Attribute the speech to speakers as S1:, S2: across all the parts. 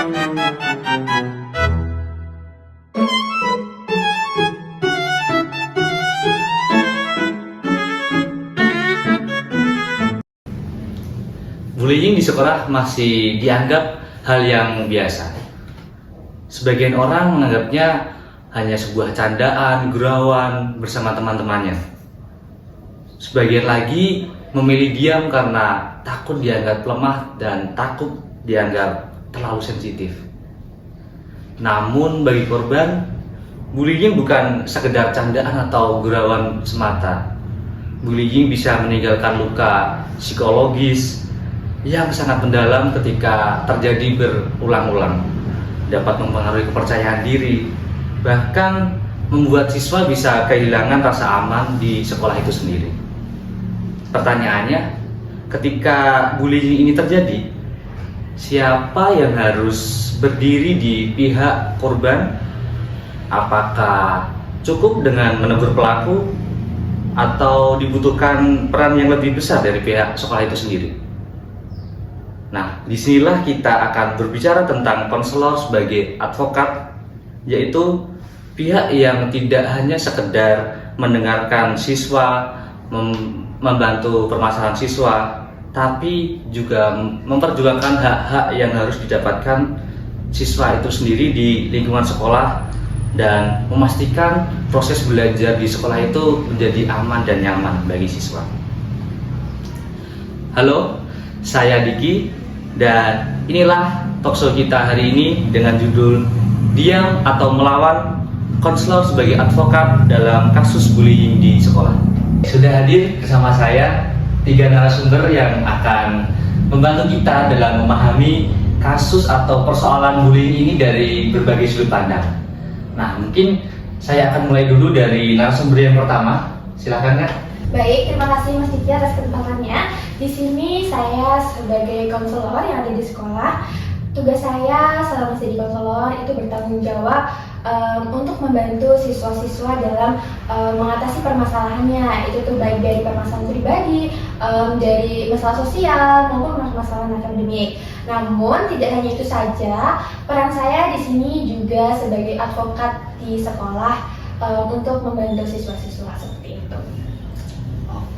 S1: Bullying di sekolah masih dianggap hal yang biasa. Sebagian orang menganggapnya hanya sebuah candaan, gurauan bersama teman-temannya. Sebagian lagi memilih diam karena takut dianggap lemah dan takut dianggap terlalu sensitif. Namun bagi korban, bullying bukan sekedar candaan atau gurauan semata. Bullying bisa meninggalkan luka psikologis yang sangat mendalam ketika terjadi berulang-ulang, dapat mempengaruhi kepercayaan diri, bahkan membuat siswa bisa kehilangan rasa aman di sekolah itu sendiri. Pertanyaannya, ketika bullying ini terjadi, siapa yang harus berdiri di pihak korban? Apakah cukup dengan menegur pelaku atau dibutuhkan peran yang lebih besar dari pihak sekolah itu sendiri? Nah, disinilah kita akan berbicara tentang konselor sebagai advokat, yaitu pihak yang tidak hanya sekedar mendengarkan siswa, membantu permasalahan siswa, tapi juga memperjuangkan hak-hak yang harus didapatkan siswa itu sendiri di lingkungan sekolah dan memastikan proses belajar di sekolah itu menjadi aman dan nyaman bagi siswa. Halo, saya Diki. Dan inilah talkshow kita hari ini dengan judul Diam atau Melawan, Konselor sebagai Advokat dalam Kasus Bullying di Sekolah. Sudah hadir bersama saya 3 narasumber yang akan membantu kita dalam memahami kasus atau persoalan bullying ini dari berbagai sudut pandang. Nah, mungkin saya akan mulai dulu dari narasumber yang pertama. Silakan, Kak.
S2: Baik, terima kasih Mas Diki atas kesempatannya. Di sini saya sebagai konselor yang ada di sekolah. Tugas saya selama jadi konselor itu bertanggung jawab untuk membantu siswa-siswa dalam mengatasi permasalahannya. Itu tuh baik dari permasalahan pribadi, dari masalah sosial maupun permasalahan akademik. Namun tidak hanya itu saja, peran saya di sini juga sebagai advokat di sekolah untuk membantu siswa-siswa seperti itu.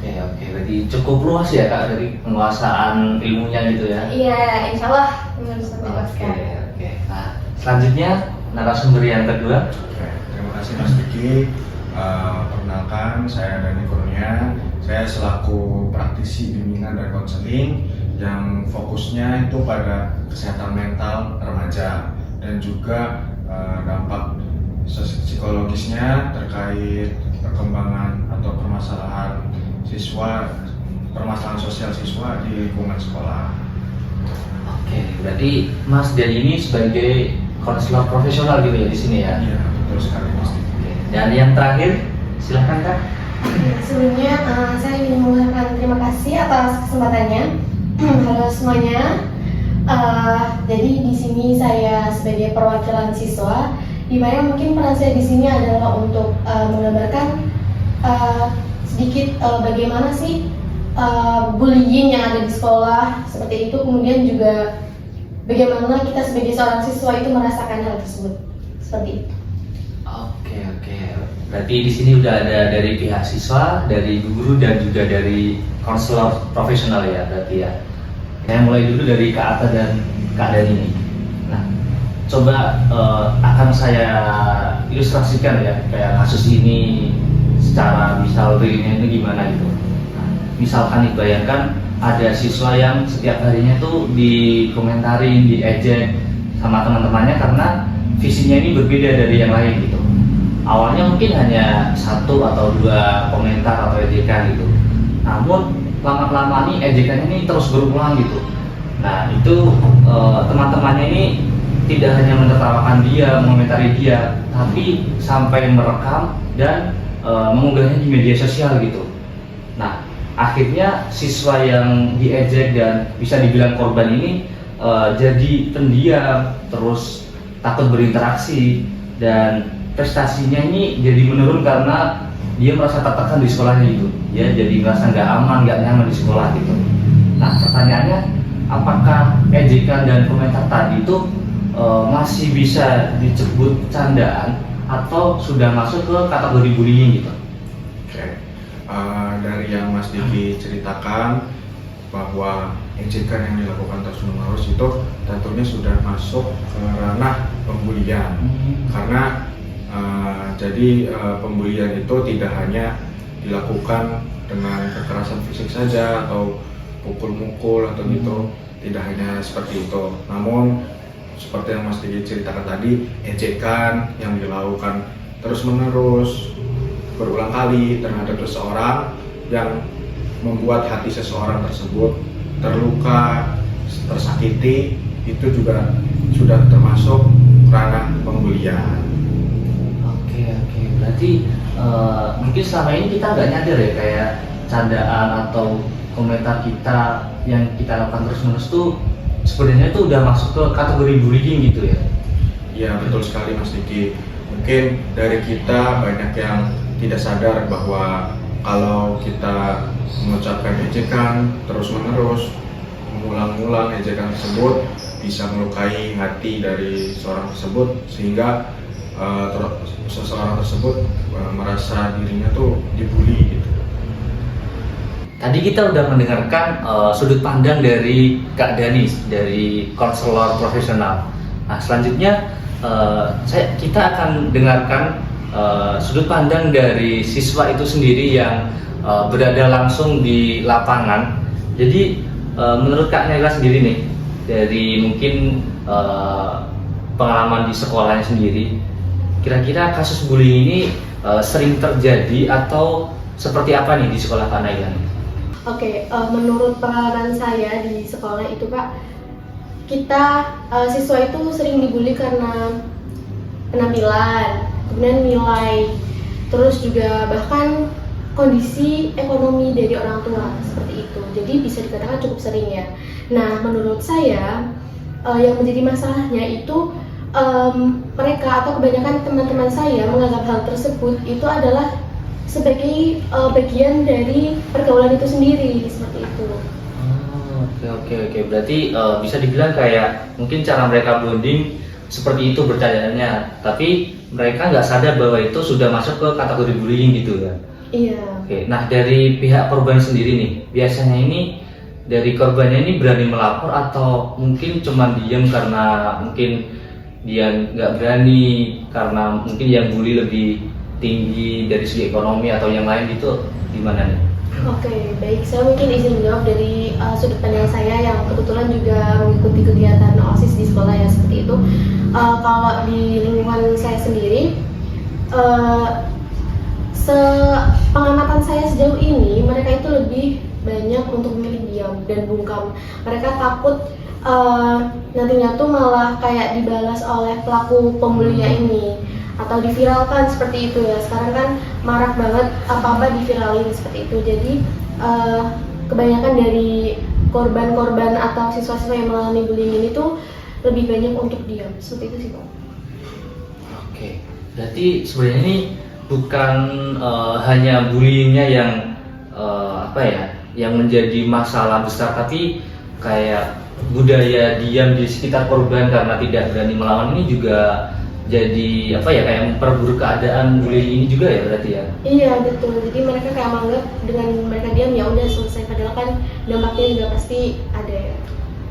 S1: Oke, berarti cukup luas ya Kak dari penguasaan ilmunya gitu ya?
S2: Iya, insya Allah menurut saya.
S1: Oke. Nah, selanjutnya narasumber yang kedua.
S3: Oke, terima kasih Mas Diki. Perkenalkan, saya Dani Kurnia. Saya selaku praktisi bimbingan dan konseling yang fokusnya itu pada kesehatan mental remaja dan juga dampak psikologisnya terkait perkembangan atau permasalahan siswa, permasalahan sosial siswa di lingkungan sekolah.
S1: Oke, berarti Mas Dani ini sebagai konselor profesional gitu ya di sini ya?
S3: Iya, betul sekali Mas Diki.
S1: Dan yang terakhir, silakan Kak.
S2: Sebelumnya saya ingin mengucapkan terima kasih atas kesempatannya. Halo semuanya. Jadi di sini saya sebagai perwakilan siswa, di mana mungkin peran saya di sini adalah untuk menggambarkan sedikit bagaimana sih bullying yang ada di sekolah seperti itu, kemudian juga bagaimana kita sebagai seorang siswa itu merasakan hal tersebut seperti itu.
S1: Oke. Berarti di sini udah ada dari pihak siswa, dari guru dan juga dari konselor profesional ya berarti ya. Saya mulai dulu dari Kak Atta dan Kak Dani ini. Nah, coba akan saya ilustrasikan ya kayak kasus ini secara misal realnya itu gimana gitu. Nah, misalkan dibayangkan ada siswa yang setiap harinya tuh dikomentarin, diejek sama teman-temannya karena visinya ini berbeda dari yang lain gitu. Awalnya mungkin hanya 1 atau 2 komentar atau ejekan gitu. Namun lama-kelamaan nih ejekannya ini terus berulang gitu. Nah itu teman-temannya ini tidak hanya menertawakan dia, mengomentari dia, tapi sampai merekam dan mengunggahnya di media sosial gitu. Nah akhirnya siswa yang diejek dan bisa dibilang korban ini jadi pendiam, terus takut berinteraksi dan prestasinya ini jadi menurun karena dia merasa tertekan di sekolahnya gitu. Ya jadi merasa nggak aman, nggak nyaman di sekolah gitu. Nah pertanyaannya, apakah ejekan dan komentar tadi itu masih bisa disebut candaan atau sudah masuk ke kategori bullying gitu?
S3: Oke. Dari yang Mas Diki ceritakan bahwa ejekan yang dilakukan terus-menerus itu tentunya sudah masuk ke ranah pembulian. Karena pembulian itu tidak hanya dilakukan dengan kekerasan fisik saja atau pukul-mukul atau gitu, tidak hanya seperti itu. Namun seperti yang Mas Diki ceritakan tadi, ejekan yang dilakukan terus-menerus berulang kali terhadap seseorang yang membuat hati seseorang tersebut terluka, tersakiti, itu juga sudah termasuk ranah pembulian.
S1: Oke, berarti mungkin selama ini kita nggak nyadar ya, kayak candaan atau komentar kita yang kita lakukan terus-menerus tuh sebenarnya tuh udah masuk ke kategori bullying gitu ya?
S3: Ya betul sekali Mas Diki. Mungkin dari kita banyak yang tidak sadar bahwa kalau kita mengucapkan ejekan terus-menerus, mengulang-ulang ejekan tersebut bisa melukai hati dari seorang tersebut, sehingga seseorang tersebut merasa dirinya tuh dibully gitu.
S1: Tadi kita udah mendengarkan sudut pandang dari Kak Dani, dari konselor profesional. Nah selanjutnya kita akan dengarkan sudut pandang dari siswa itu sendiri yang berada langsung di lapangan. Jadi menurut Kak Naila sendiri nih, dari mungkin pengalaman di sekolahnya sendiri, kira-kira kasus bullying ini sering terjadi atau seperti apa nih di sekolah Kak Naila?
S2: Oke, menurut pengalaman saya di sekolah itu Pak, kita siswa itu sering dibully karena penampilan, kemudian nilai, terus juga bahkan kondisi ekonomi dari orang tua seperti itu. Jadi bisa dikatakan cukup sering ya. Nah, menurut saya yang menjadi masalahnya itu mereka atau kebanyakan teman-teman saya menganggap hal tersebut itu adalah sebagai bagian dari pergaulan itu sendiri, seperti itu.
S1: Oke. Berarti bisa dibilang kayak mungkin cara mereka bonding seperti itu bercandanya, tapi mereka nggak sadar bahwa itu sudah masuk ke kategori bullying gitu ya?
S2: Iya.
S1: Oke. Nah dari pihak korban sendiri nih, biasanya ini dari korbannya ini berani melapor atau mungkin cuma diam karena mungkin dia nggak berani karena mungkin yang bully lebih tinggi dari segi ekonomi atau yang lain gitu, gimana nih?
S2: Oke, baik. Saya mungkin izin menjawab dari sudut pandang saya yang kebetulan juga mengikuti kegiatan OSIS di sekolah ya, seperti itu. Kalau di lingkungan saya sendiri, pengamatan saya sejauh ini, mereka itu lebih banyak untuk memilih diam dan bungkam. Mereka takut nantinya tuh malah kayak dibalas oleh pelaku pembulinya ini, atau diviralkan seperti itu ya. Sekarang kan marak banget apa-apa diviralin seperti itu. Jadi kebanyakan dari korban-korban atau siswa-siswa yang mengalami bullying ini tuh lebih banyak untuk diam, seperti itu sih Pak.
S1: Oke, berarti sebenarnya ini bukan hanya bullyingnya yang yang menjadi masalah besar, tapi kayak budaya diam di sekitar korban karena tidak berani melawan ini juga jadi kayak memperburuk keadaan bullying ini juga ya berarti ya? Iya
S2: betul, jadi mereka kayak menganggap dengan mereka diam ya udah selesai, padahal kan dampaknya juga pasti ada ya.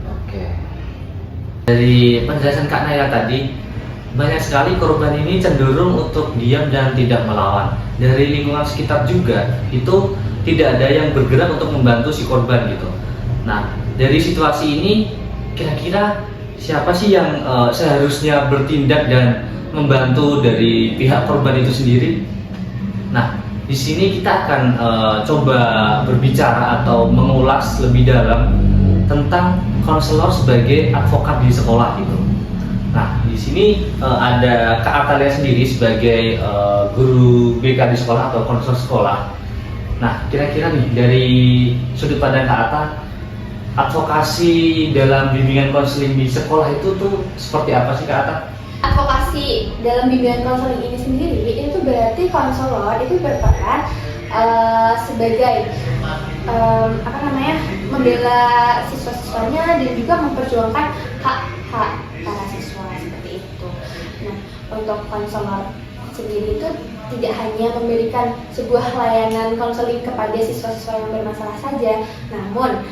S1: Oke. Dari penjelasan Kak Naila tadi, banyak sekali korban ini cenderung untuk diam dan tidak melawan. Dari lingkungan sekitar juga itu tidak ada yang bergerak untuk membantu si korban gitu. Nah dari situasi ini kira-kira siapa sih yang seharusnya bertindak dan membantu dari pihak korban itu sendiri? Nah, di sini kita akan coba berbicara atau mengulas lebih dalam tentang konselor sebagai advokat di sekolah gitu. Nah, di sini ada Kak Atalia sendiri sebagai guru BK di sekolah atau konselor sekolah. Nah, kira-kira nih dari sudut pandang Kak Ata, advokasi dalam bimbingan konseling di sekolah itu tuh seperti apa sih Kak Ata?
S2: Advokasi dalam bimbingan konseling ini sendiri itu berarti konselor itu berperan sebagai membela siswa-siswanya dan juga memperjuangkan hak-hak para siswa untuk konselor sendiri itu tidak hanya memberikan sebuah layanan konseling kepada siswa-siswa yang bermasalah saja, namun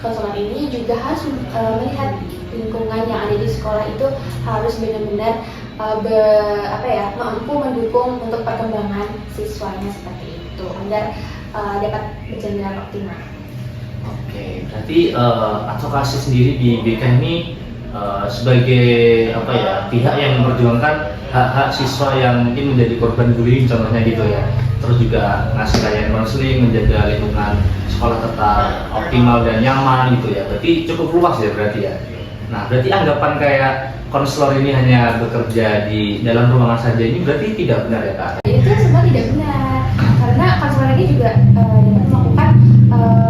S2: konselor ini juga harus melihat lingkungan yang ada di sekolah itu harus benar-benar mampu mendukung untuk perkembangan siswanya seperti itu agar dapat berjalan optimal.
S1: Oke, berarti advokasi sendiri di BK ini sebagai pihak yang memperjuangkan hak-hak siswa yang mungkin menjadi korban bullying contohnya gitu ya. Terus juga ngasih layanan konseling, menjaga lingkungan sekolah tetap optimal dan nyaman gitu ya. Berarti cukup luas ya berarti ya. Nah, berarti anggapan kayak konselor ini hanya bekerja di dalam ruangan saja ini berarti tidak benar ya Kak?
S2: Itu semua tidak benar, karena konselor ini juga dapat melakukan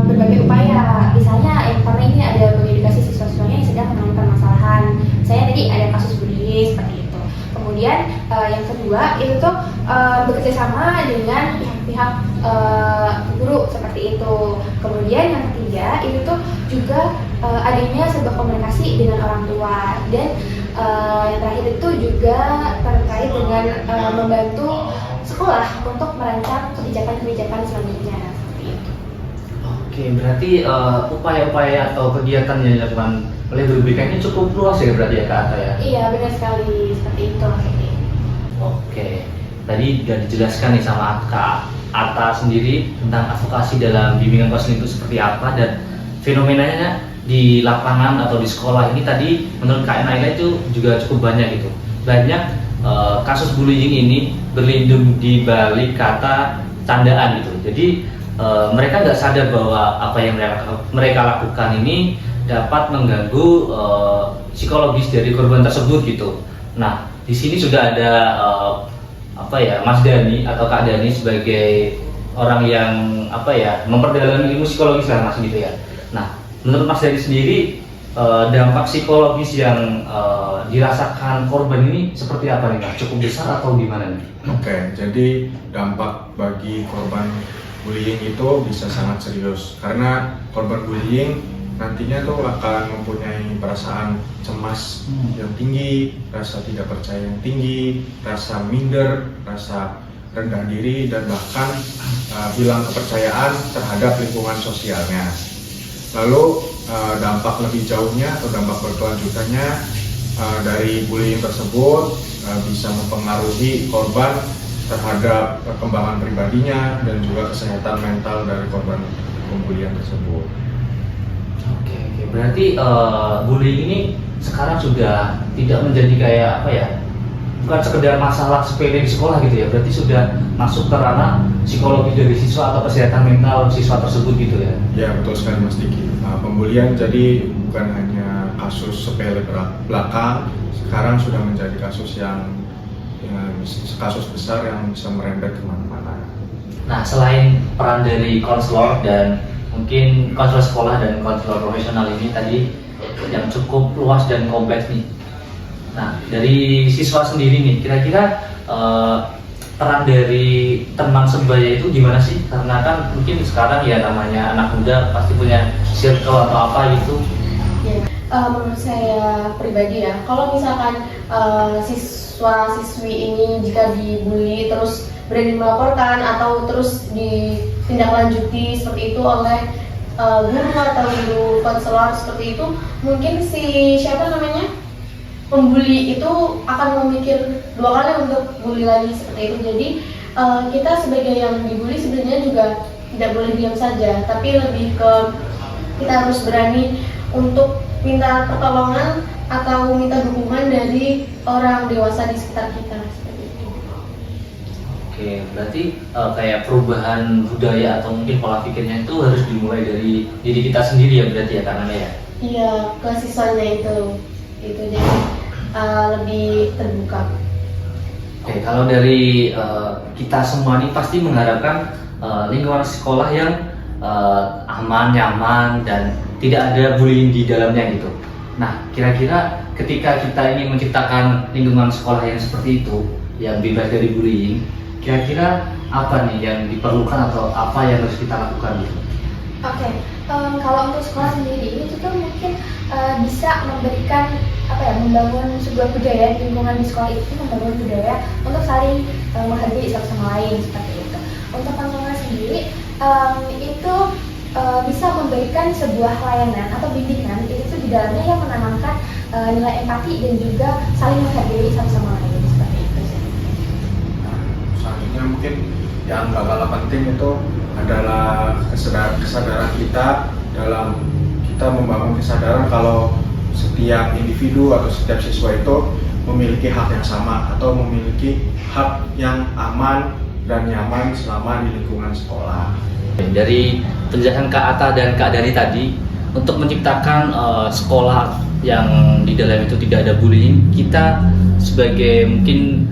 S2: berbagai upaya. Misalnya yang pertama ini ada mengedukasi siswa-siswanya yang sedang mengalami permasalahan. Saya tadi ada kasus bullying seperti itu. Kemudian yang kedua itu tuh bekerja sama dengan pihak-pihak guru seperti itu. Kemudian yang ketiga itu tuh juga adanya sebuah komunikasi dengan orang tua, dan yang terakhir itu juga terkait dengan membantu sekolah untuk merancang kebijakan-kebijakan selanjutnya seperti itu.
S1: Oke, berarti upaya-upaya atau kegiatan yang dilakukan oleh guru BK ini cukup luas ya berarti ya Kak Ata ya?
S2: Iya, benar sekali, seperti itu maksudnya.
S1: Oke, tadi sudah dijelaskan nih sama Kak Ata sendiri tentang advokasi dalam bimbingan konseling itu seperti apa dan fenomenanya di lapangan atau di sekolah ini tadi menurut Kak Naila itu juga cukup banyak gitu. Banyak kasus bullying ini berlindung di balik kata candaan gitu. Jadi mereka nggak sadar bahwa apa yang mereka lakukan ini dapat mengganggu psikologis dari korban tersebut gitu. Nah, di sini sudah ada Mas Dani atau Kak Dani sebagai orang yang memperdalami ilmu psikologis lah Mas gitu ya. Nah, menurut Mas Dani sendiri dampak psikologis yang dirasakan korban ini seperti apa nih Mas? Cukup besar atau gimana nih?
S3: Oke, jadi dampak bagi korban bullying itu bisa sangat serius karena korban bullying nantinya tuh akan mempunyai perasaan cemas yang tinggi, rasa tidak percaya yang tinggi, rasa minder, rasa rendah diri, dan bahkan hilang kepercayaan terhadap lingkungan sosialnya. Lalu dampak lebih jauhnya atau dampak berkelanjutannya dari bullying tersebut bisa mempengaruhi korban terhadap perkembangan pribadinya dan juga kesehatan mental dari korban pembulian tersebut.
S1: Oke, berarti bullying ini sekarang sudah tidak menjadi kayak bukan sekedar masalah sepele di sekolah gitu ya, berarti sudah masuk ke ranah psikologi dari siswa atau kesehatan mental siswa tersebut gitu ya? Ya,
S3: betul sekali Mas Diki. Pembulian jadi bukan hanya kasus sepele belakang, sekarang sudah menjadi kasus kasus besar yang bisa merembet kemana-mana.
S1: Nah, selain peran dari konselor dan mungkin konselor sekolah dan konselor profesional ini tadi yang cukup luas dan kompleks nih. Nah, dari siswa sendiri nih, kira-kira peran dari teman sebaya itu gimana sih? Karena kan mungkin sekarang ya namanya anak muda pasti punya circle atau apa gitu.
S2: Ya, menurut saya pribadi ya, kalau misalkan siswa-siswi ini jika dibully terus berani melaporkan atau terus ditindaklanjuti seperti itu oleh guru atau guru konselor seperti itu, mungkin si pembuli itu akan memikir dua kali untuk bully lagi seperti itu. Jadi kita sebagai yang dibully sebenarnya juga tidak boleh diam saja, tapi lebih ke kita harus berani untuk minta pertolongan atau minta dukungan dari orang dewasa di sekitar kita seperti itu.
S1: Oke, berarti kayak perubahan budaya atau mungkin pola pikirnya itu harus dimulai dari diri kita sendiri ya berarti ya karena ya?
S2: Iya, ke siswanya itu jadi lebih terbuka.
S1: Oke, kalau dari kita semua nih pasti mengharapkan lingkungan sekolah yang aman, nyaman, dan tidak ada bullying di dalamnya gitu. Nah, kira-kira ketika kita ingin menciptakan lingkungan sekolah yang seperti itu, yang bebas dari bullying, kira-kira apa nih yang diperlukan atau apa yang harus kita lakukan gitu?
S2: Oke, kalau untuk sekolah sendiri itu tuh mungkin bisa memberikan membangun sebuah budaya di lingkungan di sekolah itu, membangun budaya untuk saling menghargai satu sama lain seperti itu. Untuk konselor sendiri itu bisa memberikan sebuah layanan atau bimbingan itu di dalamnya yang menanamkan nilai empati dan juga saling menghargai satu sama lain seperti itu.
S3: Selanjutnya mungkin yang gak kalah penting itu adalah kesadaran kita dalam kita membangun kesadaran kalau setiap individu atau setiap siswa itu memiliki hak yang sama atau memiliki hak yang aman dan nyaman selama di lingkungan sekolah.
S1: Dari penjelasan Kak Atta dan Kak Dani tadi, untuk menciptakan sekolah yang di dalam itu tidak ada bullying, kita sebagai mungkin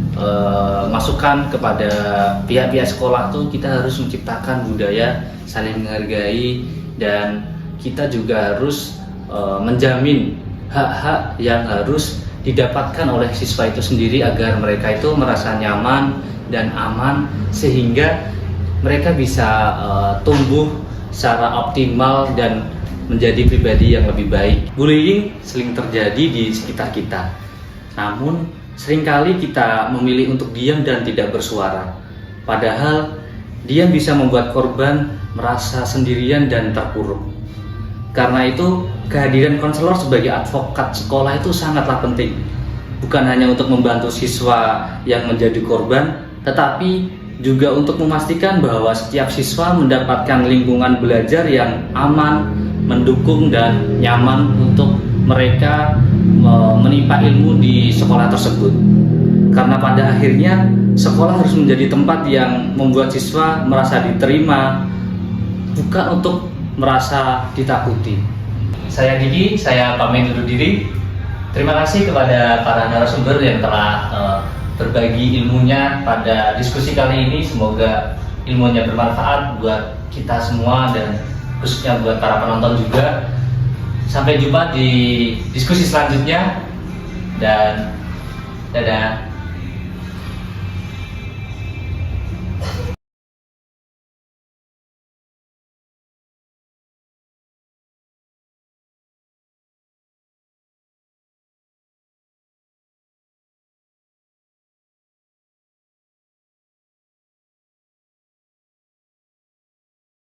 S1: masukan kepada pihak-pihak sekolah tuh kita harus menciptakan budaya saling menghargai, dan kita juga harus menjamin hak-hak yang harus didapatkan oleh siswa itu sendiri agar mereka itu merasa nyaman dan aman sehingga mereka bisa tumbuh secara optimal dan menjadi pribadi yang lebih baik. Bullying sering terjadi di sekitar kita, namun seringkali kita memilih untuk diam dan tidak bersuara. Padahal diam bisa membuat korban merasa sendirian dan terpuruk. Karena itu kehadiran konselor sebagai advokat sekolah itu sangatlah penting. Bukan hanya untuk membantu siswa yang menjadi korban, tetapi juga untuk memastikan bahwa setiap siswa mendapatkan lingkungan belajar yang aman, mendukung dan nyaman untuk mereka menimba ilmu di sekolah tersebut. Karena pada akhirnya sekolah harus menjadi tempat yang membuat siswa merasa diterima, bukan untuk merasa ditakuti. Saya Diki, saya pamit undur diri. Terima kasih kepada para narasumber yang telah berbagi ilmunya pada diskusi kali ini. Semoga ilmunya bermanfaat buat kita semua dan khususnya buat para penonton juga. Sampai jumpa di diskusi selanjutnya dan dadah.